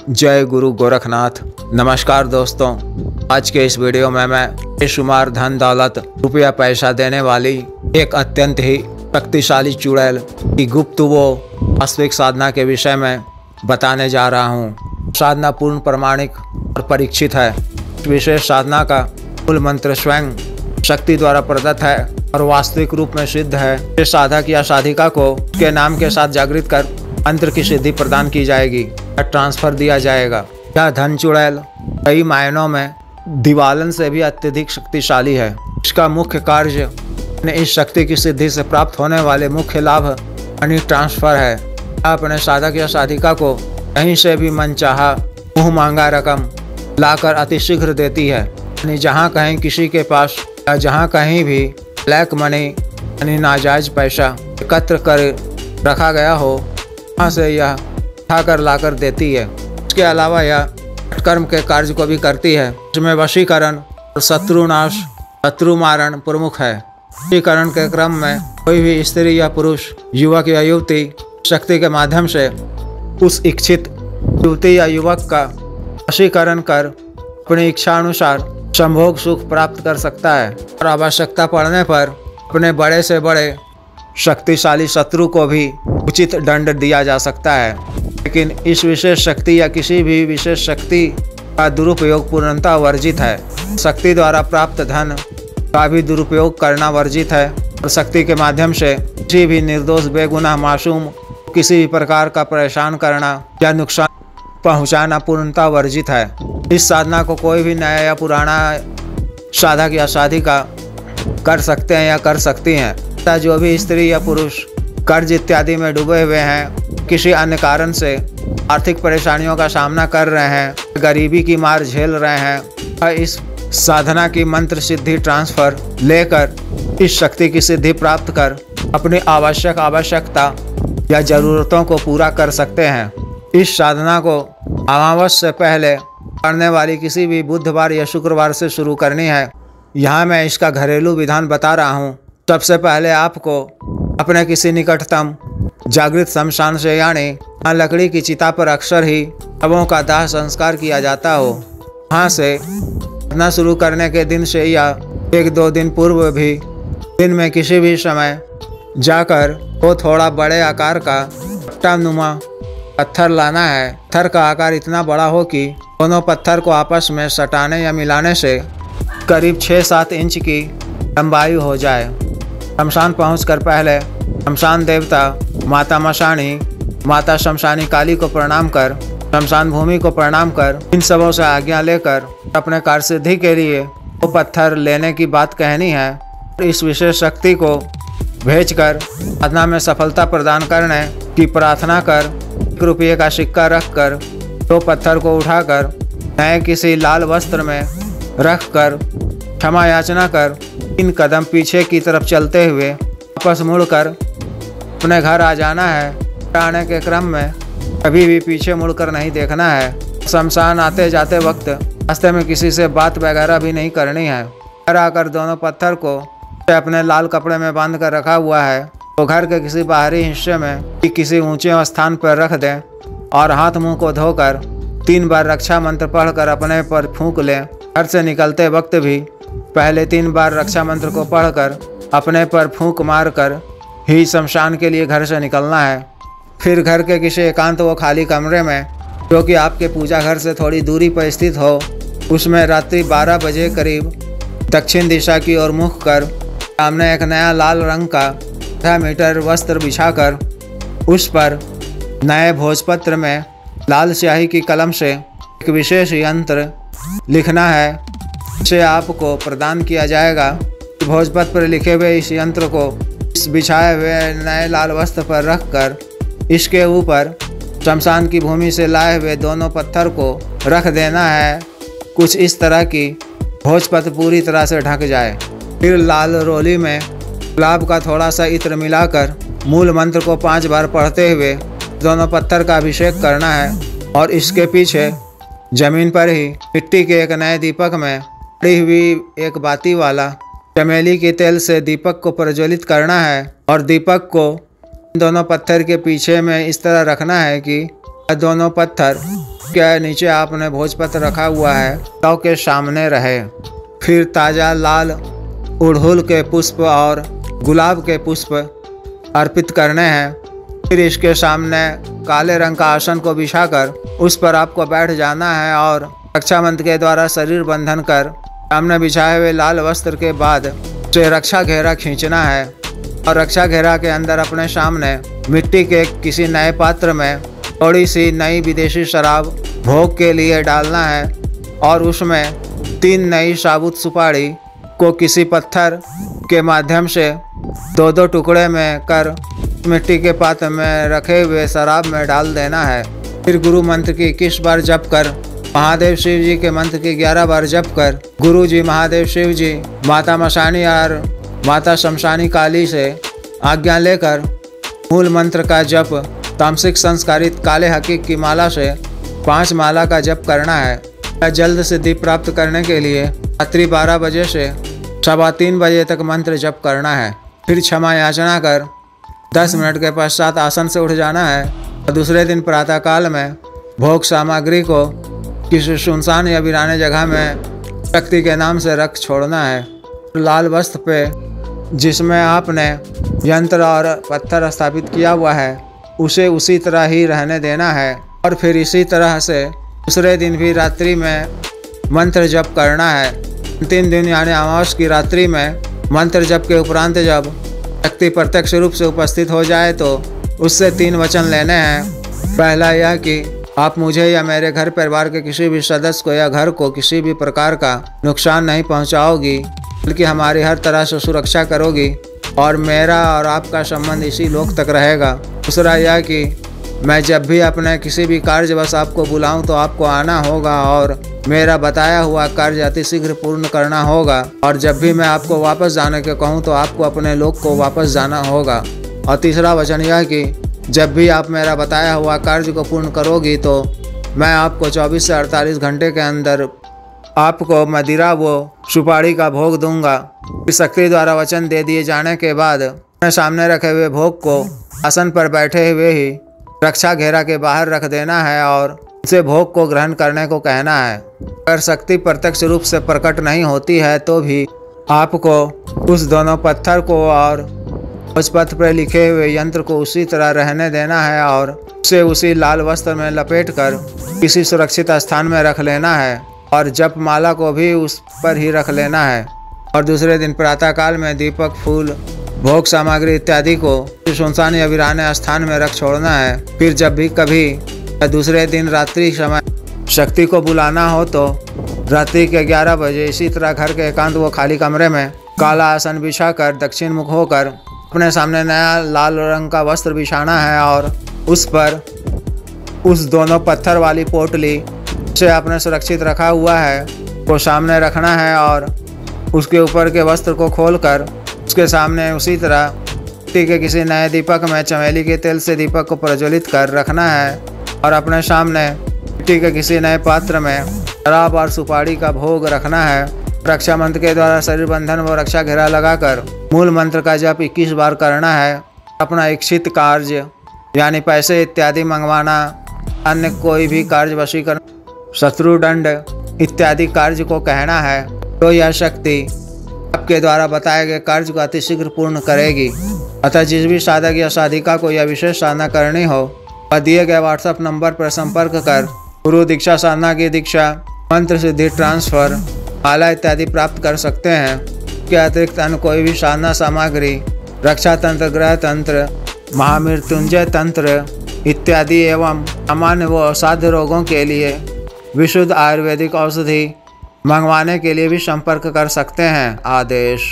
जय गुरु गोरखनाथ। नमस्कार दोस्तों, आज के इस वीडियो में मैं बेशुमार धन दौलत रुपया पैसा देने वाली एक अत्यंत ही शक्तिशाली चुड़ैल की गुप्त व वास्तविक साधना के विषय में बताने जा रहा हूँ। साधना पूर्ण प्रमाणिक और परीक्षित है। विशेष साधना का मूल मंत्र स्वयं शक्ति द्वारा प्रदत्त है और वास्तविक रूप में सिद्ध है। इस साधक या साधिका को उसके नाम के साथ जागृत कर मंत्र की सिद्धि प्रदान की जाएगी या ट्रांसफर दिया जाएगा। यह धन चुड़ैल कई मायनों में दिवालन से भी अत्यधिक शक्तिशाली है। इसका मुख्य कार्य इस शक्ति की सिद्धि से प्राप्त होने वाले मुख्य लाभ मनी ट्रांसफर है। अपने साधक या साधिका को कहीं से भी मनचाहा मुँह मांगा रकम लाकर अतिशीघ्र देती है। यानी जहाँ कहीं किसी के पास या जहाँ कहीं भी ब्लैक मनी यानी नाजायज पैसा एकत्र कर रखा गया हो, वहाँ से यह उठाकर लाकर देती है। इसके अलावा यह कर्म के कार्य को भी करती है, जिसमें वशीकरण और शत्रुनाश शत्रु मारण प्रमुख है। वशीकरण के क्रम में कोई भी स्त्री या पुरुष, युवक या युवती शक्ति के माध्यम से उस इच्छित युवती या युवक का वशीकरण कर अपनी इच्छा अनुसार संभोग सुख प्राप्त कर सकता है और आवश्यकता पड़ने पर अपने बड़े से बड़े शक्तिशाली शत्रु को भी उचित दंड दिया जा सकता है। लेकिन इस विशेष शक्ति या किसी भी विशेष शक्ति का दुरुपयोग पूर्णतः वर्जित है। शक्ति द्वारा प्राप्त धन का भी दुरुपयोग करना वर्जित है और शक्ति के माध्यम से किसी भी निर्दोष बेगुनाह मासूम किसी भी प्रकार का परेशान करना या नुकसान पहुंचाना पूर्णतः वर्जित है। इस साधना को कोई भी नया या पुराना साधक या साधिका कर सकते हैं या कर सकती हैं। जो भी स्त्री या पुरुष कर्ज इत्यादि में डूबे हुए हैं, किसी अन्य कारण से आर्थिक परेशानियों का सामना कर रहे हैं, गरीबी की मार झेल रहे हैं, इस साधना की मंत्र सिद्धि ट्रांसफर लेकर इस शक्ति की सिद्धि प्राप्त कर अपनी आवश्यकता या ज़रूरतों को पूरा कर सकते हैं। इस साधना को अमावस से पहले करने वाली किसी भी बुधवार या शुक्रवार से शुरू करनी है। यहाँ मैं इसका घरेलू विधान बता रहा हूँ। सबसे पहले आपको अपने किसी निकटतम जागृत शमशान से यानी लकड़ी की चिता पर अक्सर ही शवों का दाह संस्कार किया जाता हो, वहाँ से साधना शुरू करने के दिन से या 1-2 दिन पूर्व भी दिन में किसी भी समय जाकर वो थोड़ा बड़े आकार का चट्टानुमा पत्थर लाना है। पत्थर का आकार इतना बड़ा हो कि दोनों पत्थर को आपस में सटाने या मिलाने से करीब 6-7 इंच की लंबाई हो जाए। शमशान पहुंचकर पहले शमशान देवता माता मशानी, माता शमशानी काली को प्रणाम कर, शमशान भूमि को प्रणाम कर, इन सबों से आज्ञा लेकर अपने कार्य सिद्धि के लिए वो पत्थर लेने की बात कहनी है। इस विशेष शक्ति को भेजकर साधना में सफलता प्रदान करने की प्रार्थना कर 1 रुपये का सिक्का रख कर दो पत्थर को उठाकर नए किसी लाल वस्त्र में रख कर क्षमा याचना कर 3 कदम पीछे की तरफ चलते हुए वापस मुड़कर अपने घर आ जाना है। आने के क्रम में कभी भी पीछे मुड़कर नहीं देखना है। शमशान आते जाते वक्त रास्ते में किसी से बात वगैरह भी नहीं करनी है। घर आकर दोनों पत्थर को अपने लाल कपड़े में बांध कर रखा हुआ है तो घर के किसी बाहरी हिस्से में किसी ऊंचे स्थान पर रख दें और हाथ मुंह को धोकर 3 बार रक्षा मंत्र पढ़कर अपने पर फूंक लें। घर से निकलते वक्त भी पहले 3 बार रक्षा मंत्र को पढ़कर अपने पर फूंक मारकर ही शमशान के लिए घर से निकलना है। फिर घर के किसी एकांत व खाली कमरे में, जो कि आपके पूजा घर से थोड़ी दूरी पर स्थित हो, उसमें रात्रि 12 बजे करीब दक्षिण दिशा की ओर मुख कर सामने एक नया लाल रंग का 10 मीटर वस्त्र बिछाकर उस पर नए भोजपत्र में लाल स्याही की कलम से एक विशेष यंत्र लिखना है, जिसे आपको प्रदान किया जाएगा। भोजपत्र पर लिखे हुए इस यंत्र को इस बिछाए हुए नए लाल वस्त्र पर रखकर इसके ऊपर शमशान की भूमि से लाए हुए दोनों पत्थर को रख देना है। कुछ इस तरह की भोजपत्र पूरी तरह से ढक जाए। फिर लाल रोली में गुलाब का थोड़ा सा इत्र मिलाकर मूल मंत्र को 5 बार पढ़ते हुए दोनों पत्थर का अभिषेक करना है और इसके पीछे जमीन पर ही मिट्टी के एक नए दीपक में पड़ी हुई एक बाती वाला चमेली के तेल से दीपक को प्रज्वलित करना है और दीपक को दोनों पत्थर के पीछे में इस तरह रखना है कि दोनों पत्थर के नीचे आपने भोजपत्र रखा हुआ है, शव के सामने रहे। फिर ताज़ा लाल उड़हुल के पुष्प और गुलाब के पुष्प अर्पित करने हैं। फिर इसके सामने काले रंग का आसन को बिछाकर उस पर आपको बैठ जाना है और रक्षा मंत्र के द्वारा शरीर बंधन कर सामने बिछाए हुए लाल वस्त्र के बाद उसे रक्षा घेरा खींचना है और रक्षा घेरा के अंदर अपने सामने मिट्टी के किसी नए पात्र में थोड़ी सी नई विदेशी शराब भोग के लिए डालना है और उसमें 3 नई साबुत सुपारी को किसी पत्थर के माध्यम से 2-2 टुकड़े में कर मिट्टी के पात्र में रखे हुए शराब में डाल देना है। फिर गुरु मंत्र की 21 बार जप कर, महादेव शिव जी के मंत्र की 11 बार जप कर, गुरु जी, महादेव शिव जी, माता मशानी और माता शमशानी काली से आज्ञा लेकर मूल मंत्र का जप तामसिक संस्कारित काले हकीक की माला से 5 माला का जप करना है। जल्द सिद्धि प्राप्त करने के लिए रात्रि 12 बजे से 3:15 बजे तक मंत्र जप करना है। फिर क्षमा याचना कर 10 मिनट के पश्चात आसन से उठ जाना है और दूसरे दिन प्रातःकाल में भोग सामग्री को किसी सुनसान या वीराने जगह में शक्ति के नाम से रख छोड़ना है। लाल वस्त्र पे जिसमें आपने यंत्र और पत्थर स्थापित किया हुआ है उसे उसी तरह ही रहने देना है और फिर इसी तरह से दूसरे दिन भी रात्रि में मंत्र जप करना है। अंतिम दिन यानी अमावस की रात्रि में मंत्र जप के उपरांत जब शक्ति प्रत्यक्ष रूप से उपस्थित हो जाए तो उससे 3 वचन लेने हैं। पहला यह कि आप मुझे या मेरे घर परिवार के किसी भी सदस्य को या घर को किसी भी प्रकार का नुकसान नहीं पहुंचाओगी, बल्कि हमारी हर तरह से सुरक्षा करोगी और मेरा और आपका संबंध इसी लोक तक रहेगा। दूसरा यह कि मैं जब भी अपने किसी भी कार्यवश आपको बुलाऊं तो आपको आना होगा और मेरा बताया हुआ कार्य अतिशीघ्र पूर्ण करना होगा और जब भी मैं आपको वापस जाने के कहूं तो आपको अपने लोक को वापस जाना होगा। और तीसरा वचन यह कि जब भी आप मेरा बताया हुआ कार्य को पूर्ण करोगी तो मैं आपको 24 से 48 घंटे के अंदर आपको मदिरा व सुपारी का भोग दूंगा। शक्ति द्वारा वचन दे दिए जाने के बाद अपने सामने रखे हुए भोग को आसन पर बैठे हुए ही रक्षा घेरा के बाहर रख देना है और उसे भोग को ग्रहण करने को कहना है। अगर शक्ति प्रत्यक्ष रूप से प्रकट नहीं होती है तो भी आपको उस दोनों पत्थर को और उस पत्र पर लिखे हुए यंत्र को उसी तरह रहने देना है और उसे उसी लाल वस्त्र में लपेट कर किसी सुरक्षित स्थान में रख लेना है और जप माला को भी उस पर ही रख लेना है। और दूसरे दिन प्रातःकाल में दीपक, फूल, भोग सामग्री इत्यादि को सुनसान या वीराने स्थान में रख छोड़ना है। फिर जब भी कभी दूसरे दिन रात्रि समय शक्ति को बुलाना हो तो रात्रि के 11 बजे इसी तरह घर के एकांत व खाली कमरे में काला आसन बिछाकर दक्षिण मुख होकर अपने सामने नया लाल रंग का वस्त्र बिछाना है और उस पर उस दोनों पत्थर वाली पोटली से आपने सुरक्षित रखा हुआ है को सामने रखना है और उसके ऊपर के वस्त्र को खोलकर उसके सामने उसी तरह मिट्टी के किसी नए दीपक में चमेली के तेल से दीपक को प्रज्वलित कर रखना है और अपने सामने मिट्टी के किसी नए पात्र में शराब और सुपारी का भोग रखना है। रक्षा मंत्र के द्वारा शरीर बंधन व रक्षा घेरा लगाकर मूल मंत्र का जप 21 बार करना है। अपना इच्छित कार्य यानी पैसे इत्यादि मंगवाना, अन्य कोई भी कार्य वशीकरण, शत्रु दंड इत्यादि कार्य को कहना है तो यह शक्ति आपके द्वारा बताए गए कार्य को अतिशीघ्र पूर्ण करेगी। अतः जिस भी साधक या साधिका को यह विशेष साधना करनी हो वह दिए गए व्हाट्सएप नंबर पर संपर्क कर गुरु दीक्षा साधना की दीक्षा, मंत्र सिद्धि, ट्रांसफर, माला इत्यादि प्राप्त कर सकते हैं। इसके अतिरिक्त अन्य कोई भी साधना सामग्री, रक्षा तंत्र, ग्रह तंत्र, महामृत्युंजय तंत्र इत्यादि एवं सामान्य व असाध्य रोगों के लिए विशुद्ध आयुर्वेदिक औषधि मंगवाने के लिए भी संपर्क कर सकते हैं। आदेश।